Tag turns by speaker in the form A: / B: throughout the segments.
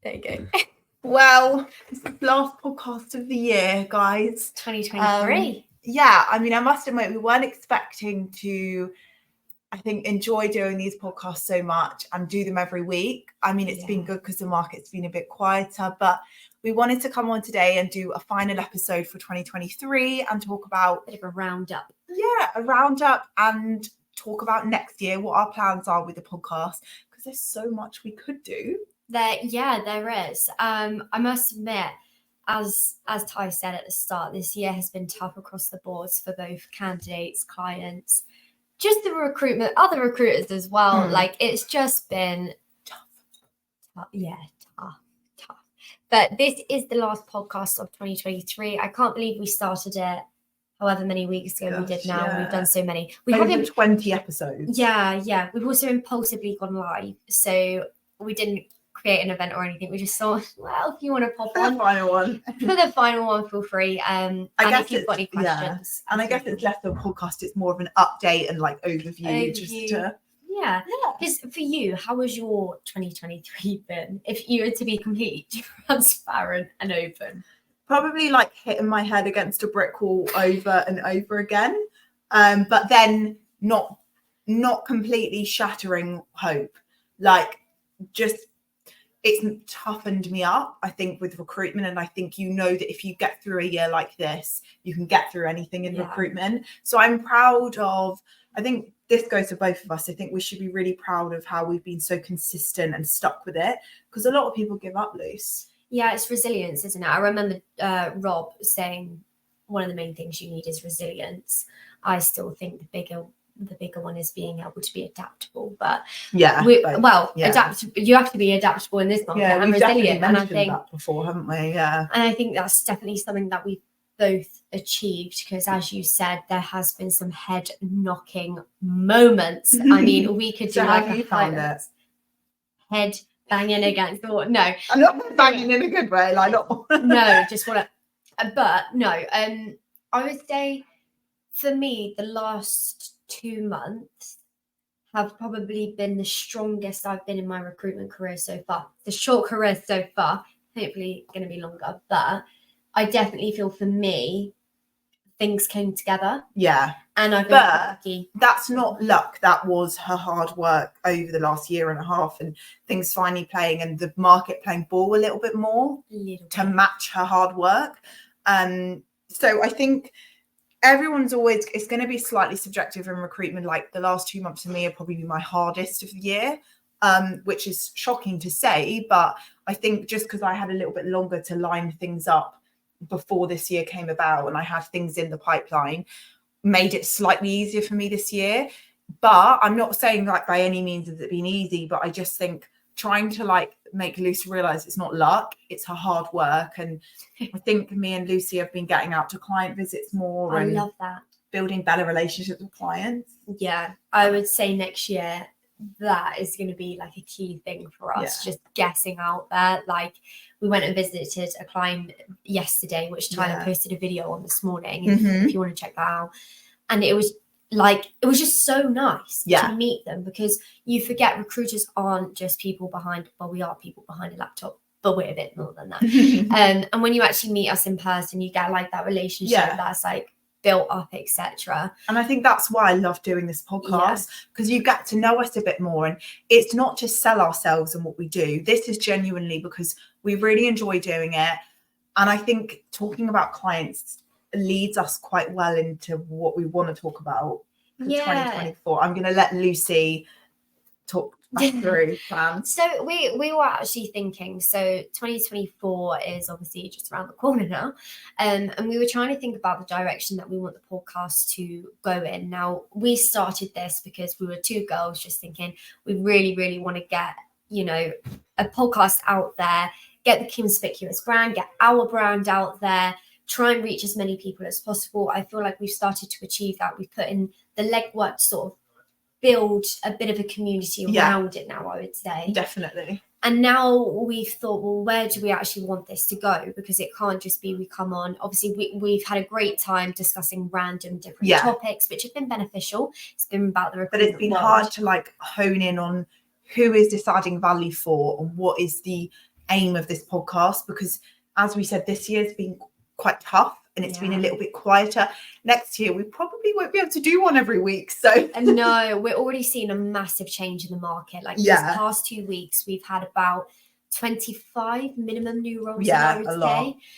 A: There you go.
B: Well, it's the last podcast of the year, guys.
A: 2023.
B: Yeah, I mean, I must admit, we weren't expecting to, I think, enjoy doing these podcasts so much and do them every week. I mean, it's been good because the market's been a bit quieter, but we wanted to come on today and do a final episode for 2023 and talk about
A: a bit of a roundup.
B: Yeah, a roundup and talk about next year, what our plans are with the podcast, because there's so much we could do.
A: There is. I must admit, as Ty said at the start, this year has been tough across the boards for both candidates, clients, just the recruitment, other recruiters as well. Like, it's just been tough. But this is the last podcast of 2023. I can't believe we started it however many weeks ago. We did now. Yeah. We've done so many. We have
B: 20 episodes.
A: Yeah. We've also impulsively gone live. So we didn't create an event or anything. We just thought, well, if you want to pop on
B: for
A: the final one, feel free. And if you've got any questions.
B: And I guess it's less of a podcast, it's more of an update and like overview. Just to
A: because for you, how was your 2023 been? If you were to be completely transparent and open.
B: Probably like hitting my head against a brick wall over and over again, but then not completely shattering hope. Like, just it's toughened me up, I think, with recruitment. And I think, that if you get through a year like this, you can get through anything in recruitment. So I'm proud of, I think this goes for both of us. I think we should be really proud of how we've been so consistent and stuck with it, because a lot of people give up, Luce.
A: Yeah, it's resilience, isn't it? I remember Rob saying one of the main things you need is resilience. I still think the bigger one is being able to be adaptable. But you have to be adaptable in this market and resilient.
B: And I think that before, haven't we? Yeah.
A: And I think that's definitely something that we've both achieved, because as you said, there has been some head knocking moments. I mean, we could do
B: like a highlight.
A: Head banging against the wall. No,
B: I'm not banging in a good way. Like,
A: no, just want to. But no, I would say for me, the last 2 months have probably been the strongest I've been in my recruitment career so far. The short career so far, hopefully going to be longer, but I definitely feel for me, things came together.
B: Yeah.
A: And I've been lucky.
B: That's not luck. That was her hard work over the last year and a half, and things finally playing and the market playing ball a little bit more to match her hard work. So I think it's going to be slightly subjective in recruitment. Like, the last 2 months for me are probably my hardest of the year, which is shocking to say. But I think just because I had a little bit longer to line things up before this year came about and I had things in the pipeline, made it slightly easier for me this year. But I'm not saying like by any means has it been easy, but I just think trying to like make Lucy realize it's not luck, it's her hard work. And I think me and Lucy have been getting out to client visits more.
A: I love that.
B: Building better relationships with clients.
A: Yeah, I would say next year that is going to be like a key thing for us, just getting out there. Like, we went and visited a client yesterday, which Tyler posted a video on this morning, if you want to check that out. And it was just so nice to meet them, because you forget recruiters aren't just people behind, well, we are people behind a laptop, but we're a bit more than that. And when you actually meet us in person, you get like that relationship that's like built up, etc.
B: And I think that's why I love doing this podcast, because you get to know us a bit more, and it's not just sell ourselves and what we do. This is genuinely because we really enjoy doing it. And I think talking about clients leads us quite well into what we want to talk about for 2024. I'm going to let Lucy talk through plans.
A: So we were actually thinking, so 2024 is obviously just around the corner now, and we were trying to think about the direction that we want the podcast to go in. Now, we started this because we were two girls just thinking we really want to get a podcast out there, get the conspicuous brand, get our brand out there, try and reach as many people as possible. I feel like we've started to achieve that. We've put in the legwork to sort of build a bit of a community around it now, I would say.
B: Definitely.
A: And now we've thought, well, where do we actually want this to go? Because it can't just be we come on. Obviously, we've had a great time discussing random different topics, which have been beneficial. It's been about the recruitment
B: But it's been
A: world.
B: hard to like hone in on who is this adding value for, and what is the aim of this podcast? Because as we said, this year's been quite tough, and it's been a little bit quieter. Next year we probably won't be able to do one every week, so
A: no, we're already seeing a massive change in the market. Like these past 2 weeks we've had about 25 minimum new roles I would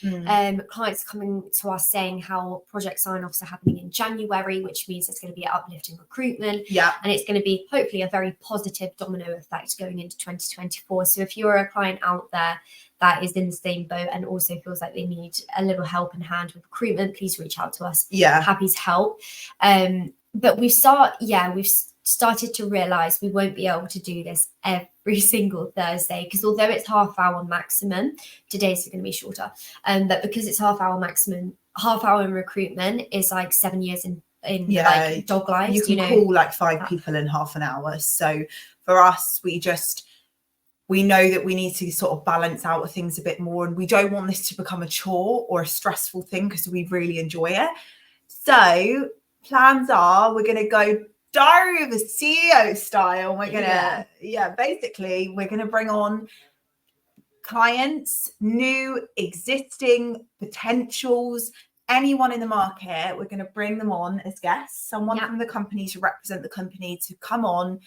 A: say. Clients coming to us saying how project sign-offs are happening in January, which means there's going to be an uplift in recruitment, and it's going to be hopefully a very positive domino effect going into 2024. So if you're a client out there that is in the same boat and also feels like they need a little help in hand with recruitment, please reach out to us. Happy to help. But we've started to realize we won't be able to do this every single Thursday, because although it's half-hour maximum, today's going to be shorter, but because it's half-hour maximum, half-hour in recruitment is like 7 years in like dog lives.
B: You can call like 5 people in half an hour. So for us, we know that we need to sort of balance out things a bit more, and we don't want this to become a chore or a stressful thing, because we really enjoy it. So plans are, we're going to go Diary of a CEO style. We're gonna basically we're gonna bring on clients, new, existing, potentials, anyone in the market. We're going to bring them on as guests, someone from the company to represent the company, to come on,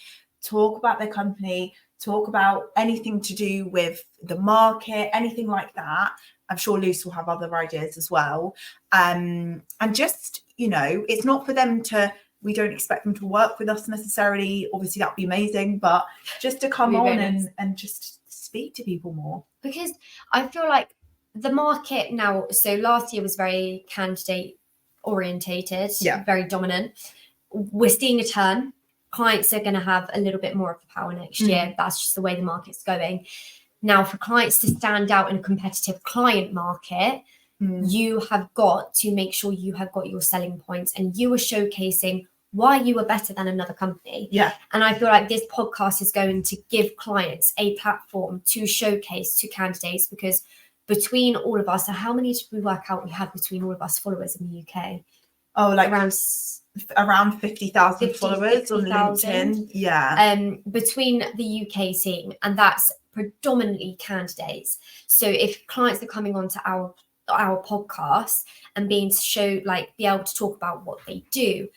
B: talk about their company, talk about anything to do with the market, anything like that. I'm sure Luce will have other ideas as well. And just, it's not for them to, we don't expect them to work with us necessarily. Obviously, that'd be amazing, but just to come on and just speak to people more.
A: Because I feel like the market now, so last year was very candidate orientated, very dominant. We're seeing a turn. Clients are going to have a little bit more of the power next year. That's just the way the market's going. Now, for clients to stand out in a competitive client market, you have got to make sure you have got your selling points and you are showcasing why you are better than another company. And I feel like this podcast is going to give clients a platform to showcase to candidates, because between all of us, so how many did we work out we have between all of us followers in the UK?
B: Oh, like around 50,000 followers on LinkedIn.
A: Between the UK team, and that's predominantly candidates. So if clients are coming onto our podcast and being be able to talk about what they do,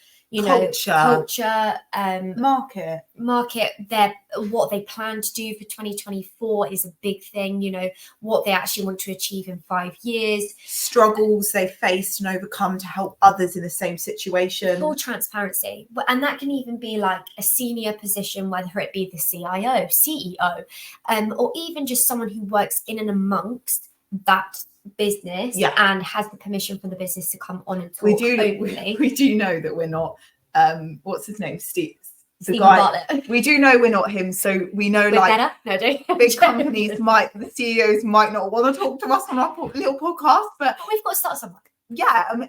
A: culture, market, what they plan to do for 2024 is a big thing. What they actually want to achieve in 5 years,
B: struggles they faced and overcome to help others in the same situation.
A: Full transparency, and that can even be like a senior position, whether it be the CIO, CEO, or even just someone who works in and amongst that business and has the permission from the business to come on and talk openly.
B: We do know that we're not what's his name, Steve the guy Bartlett. We do know we're not him, so we know big companies the CEOs might not want to talk to us on our little podcast, but
A: we've got to start somewhere.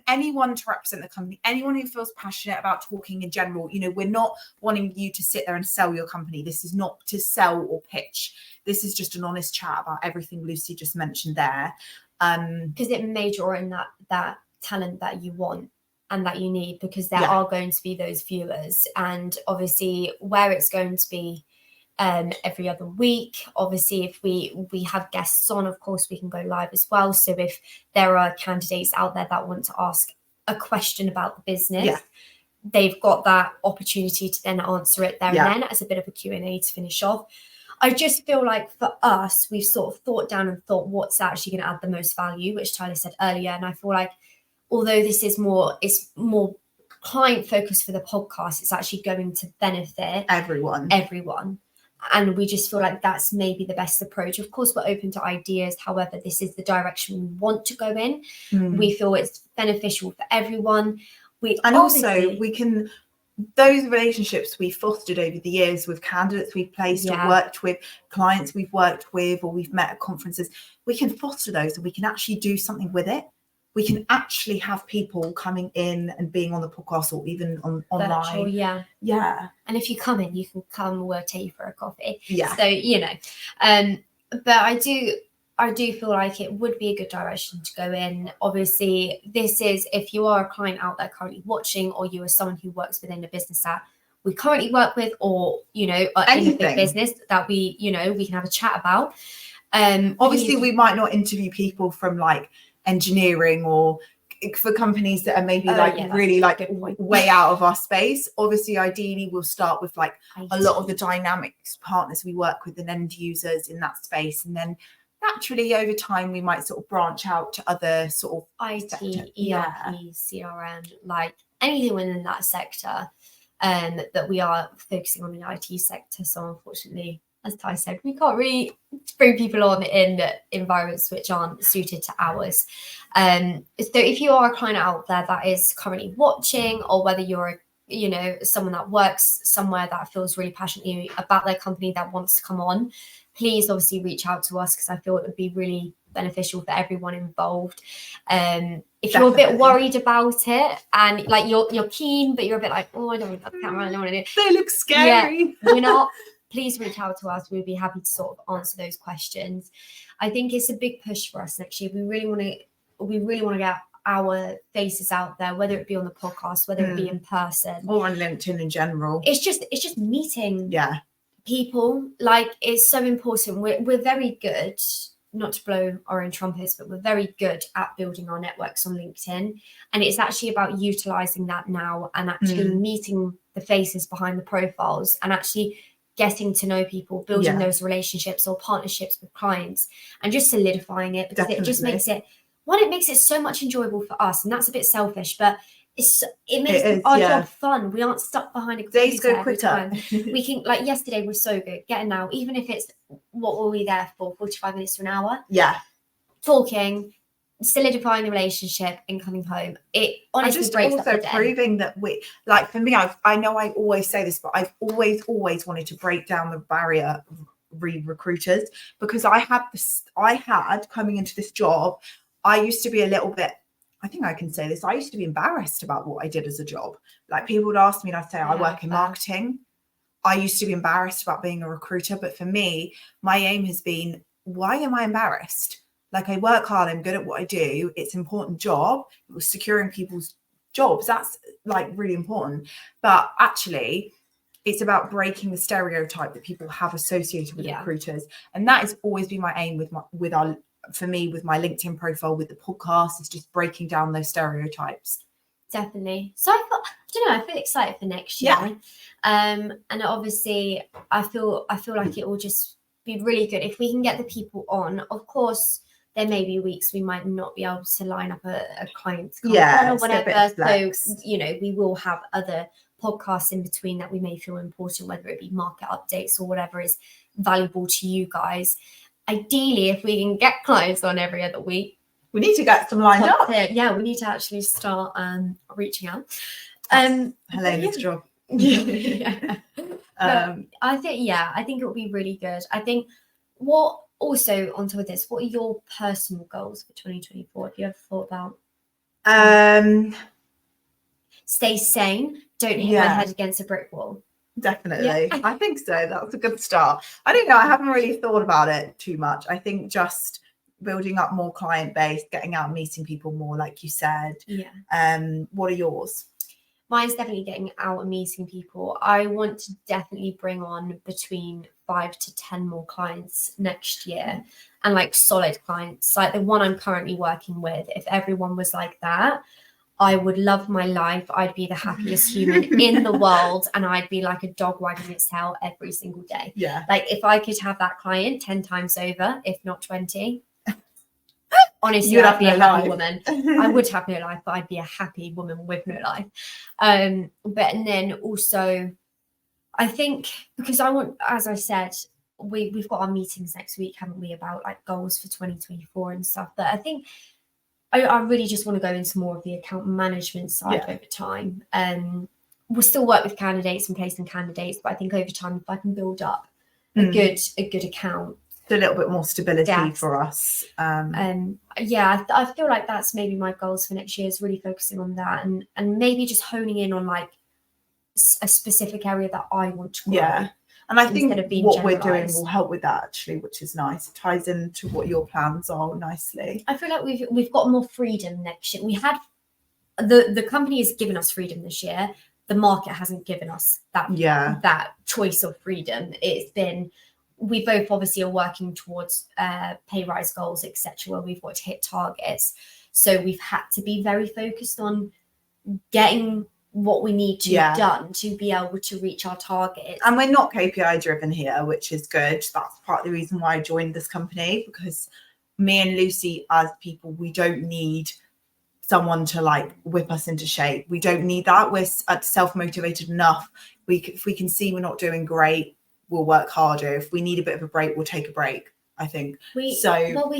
B: Anyone to represent the company, anyone who feels passionate about talking in general. We're not wanting you to sit there and sell your company. This is not to sell or pitch. This is just an honest chat about everything Lucy just mentioned there.
A: Because it may draw in that talent that you want and that you need, because there are going to be those viewers, and obviously where it's going to be every other week. Obviously, if we have guests on, of course we can go live as well. So if there are candidates out there that want to ask a question about the business, they've got that opportunity to then answer it there and then as a bit of a Q&A to finish off. I just feel like for us, we've sort of thought down and thought what's actually going to add the most value, which Tyler said earlier. And I feel like although this is more client focused for the podcast, it's actually going to benefit everyone. And we just feel like that's maybe the best approach. Of course, we're open to ideas. However, this is the direction we want to go in. We feel it's beneficial for everyone.
B: Those relationships we fostered over the years with candidates we've placed or worked with, clients we've worked with, or we've met at conferences, we can foster those and we can actually do something with it. We can actually have people coming in and being on the podcast or even online.
A: Virtual, and if you come in, you can come, we'll take you for a coffee. So, but I do feel like it would be a good direction to go in. Obviously, this is, if you are a client out there currently watching, or you are someone who works within a business that we currently work with, or in a big business that we can have a chat about.
B: Obviously we might not interview people from like engineering or for companies that are maybe really like way out of our space. Obviously, ideally we'll start with like a lot of the dynamics partners we work with and end users in that space, and then naturally over time we might sort of branch out to other sort of
A: IT, ERP, CRM, like anything within that sector. That we are focusing on the IT sector. So unfortunately, as Ty said, we can't really bring people on in environments which aren't suited to ours. So if you are a client out there that is currently watching, or whether you're someone that works somewhere that feels really passionately about their company that wants to come on, please obviously reach out to us, because I feel it would be really beneficial for everyone involved. If you're a bit worried about it and like you're keen, but you're a bit like, oh, I don't want that camera, I don't want to do it.
B: They look scary.
A: Yeah, we're not. Please reach out to us. We'd be happy to sort of answer those questions. I think it's a big push for us next year. We really want to get our faces out there, whether it be on the podcast, whether it be in person,
B: or on LinkedIn in general.
A: It's just meeting people. Like, it's so important. We're very good, not to blow our own trumpets, but we're very good at building our networks on LinkedIn, and it's actually about utilizing that now and actually meeting the faces behind the profiles and actually getting to know people, building those relationships or partnerships with clients, and just solidifying it, because it just makes it so much enjoyable for us. And that's a bit selfish, but it makes our job fun. We aren't stuck behind a computer.
B: Days go quicker.
A: We can, like yesterday was so good getting out, even if it's, what were we there for, 45 minutes to an hour, talking, solidifying the relationship and coming home. It honestly
B: just
A: breaks
B: also
A: up the day.
B: Proving that we, like, for me, I know I always say this, but I've always wanted to break down the barrier of recruiters, because I had coming into this job, I used to be a little bit, I think I can say this, I used to be embarrassed about what I did as a job. Like, people would ask me and I'd say, I work in marketing. I used to be embarrassed about being a recruiter, but for me, my aim has been, why am I embarrassed? Like, I work hard, I'm good at what I do. It's an important job. It was securing people's jobs. That's like really important. But actually, it's about breaking the stereotype that people have associated with recruiters. And that has always been my aim with my LinkedIn profile, with the podcast, is just breaking down those stereotypes.
A: Definitely. So I feel excited for next year. And obviously I feel like it will just be really good if we can get the people on. Of course, there may be weeks we might not be able to line up a client to come on or whatever. So, we will have other podcasts in between that we may feel important, whether it be market updates or whatever is valuable to you guys. Ideally, if we can get clients on every other week,
B: we need to get some lined up.
A: Yeah, we need to actually start reaching out.
B: Helena's job.
A: I think it will be really good. I think what also on top of this, what are your personal goals for 2024? Have you ever thought about stay sane, don't hit my head against a brick wall?
B: Definitely. I think so. That's a good start. I don't know, I haven't really thought about it too much. I think just building up more client base, getting out and meeting people more, like you said. What are yours?
A: Mine's definitely getting out and meeting people. I want to definitely bring on between 5 to 10 more clients next year, and like solid clients, like the one I'm currently working with. If everyone was like that, I would love my life. I'd be the happiest human in the world, and I'd be like a dog wagging its tail every single day. Like, if I could have that client 10 times over, if not 20, honestly, I'd be a happy woman. I would have no life, but I'd be a happy woman with no life. And then also, I think, because I want, as I said, we've got our meetings next week, haven't we, about like goals for 2024 and stuff. But I think I really just want to go into more of the account management side over time. We'll still work with candidates and placing candidates, but I think over time, if I can build up a good account,
B: a little bit more stability for us.
A: I feel like that's maybe my goals for next year, is really focusing on that, and maybe just honing in on like a specific area that I want to grow.
B: And I think what we're doing will help with that, actually, which is nice. It ties into what your plans are nicely.
A: I feel like we've got more freedom next year. We had the company has given us freedom this year. the market hasn't given us that choice of freedom. It's been, we both obviously are working towards pay rise goals, etc., where we've got to hit targets. So we've had to be very focused on getting what we need to done to be able to reach our targets.
B: And we're not KPI driven here, which is good. That's part of the reason why I joined this company, because me and Lucy as people, we don't need someone to like whip us into shape. We don't need that. We're self-motivated enough. If we can see we're not doing great, we'll work harder. If we need a bit of a break, we'll take a break, I think.
A: We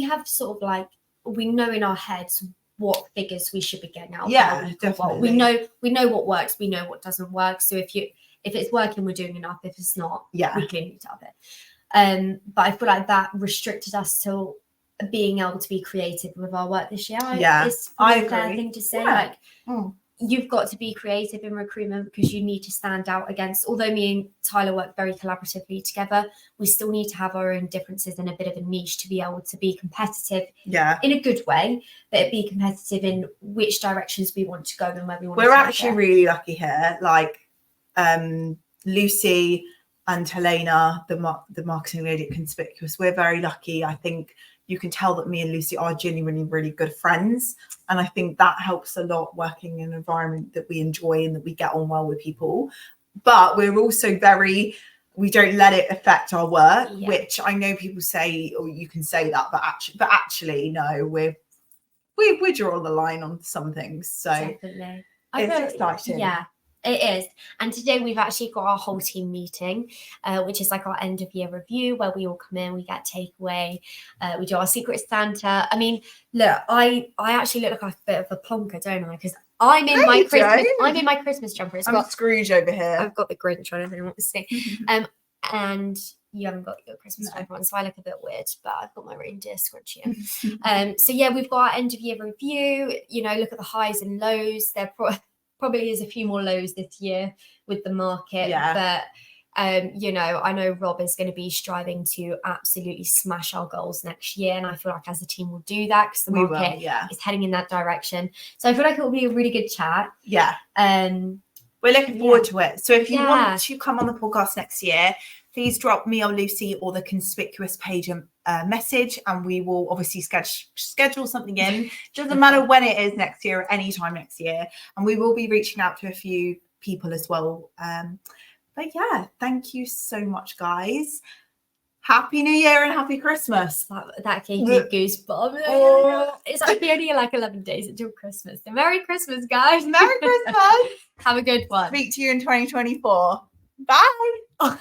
A: have sort of like, we know in our heads what figures we should be getting out.
B: Yeah, definitely.
A: We know what works, we know what doesn't work. So if it's working, we're doing enough. If it's not, we clearly need to up it. But I feel like that restricted us to being able to be creative with our work this year. It's a fair thing to say. Like, you've got to be creative in recruitment because you need to stand out against, although me and Tyler work very collaboratively together, we still need to have our own differences and a bit of a niche to be able to be competitive in a good way, but be competitive in which directions we want to go and where we want to go.
B: We're actually really lucky here. Like Lucy and Helena, the marketing lady at Conspicuous, we're very lucky. I think you can tell that me and Lucy are genuinely really good friends. And I think that helps a lot working in an environment that we enjoy and that we get on well with people. But we're also we don't let it affect our work, which I know people say, or you can say that, but actually, no, we draw the line on some things. So
A: definitely.
B: It's exciting.
A: Yeah. It is. And today we've actually got our whole team meeting, which is like our end of year review, where we all come in, we get takeaway, we do our secret Santa. I mean, look, I actually look like a bit of a plonker, don't I? Because I'm in my Christmas jumper.
B: I'm Scrooge over here.
A: I've got the Grinch on, if anyone wants to see. And you haven't got your Christmas jumper on, so I look a bit weird, but I've got my reindeer scrunchie in. So yeah, we've got our end of year review, look at the highs and lows. There probably is a few more lows this year with the market, but I know Rob is going to be striving to absolutely smash our goals next year, and I feel like as a team we'll do that because the market is heading in that direction. So I feel like it will be a really good chat.
B: We're looking forward to it. So if you want to come on the podcast next year, please drop me or Lucy or the Conspicuous page a message, and we will obviously schedule something in. Doesn't matter when it is next year, any time next year, and we will be reaching out to a few people as well. But yeah, thank you so much, guys. Happy New Year and Happy Christmas.
A: That gave me goosebumps. It's actually only like 11 days until Christmas. So Merry Christmas, guys.
B: Merry Christmas.
A: Have a good one.
B: Speak to you in 2024. Bye.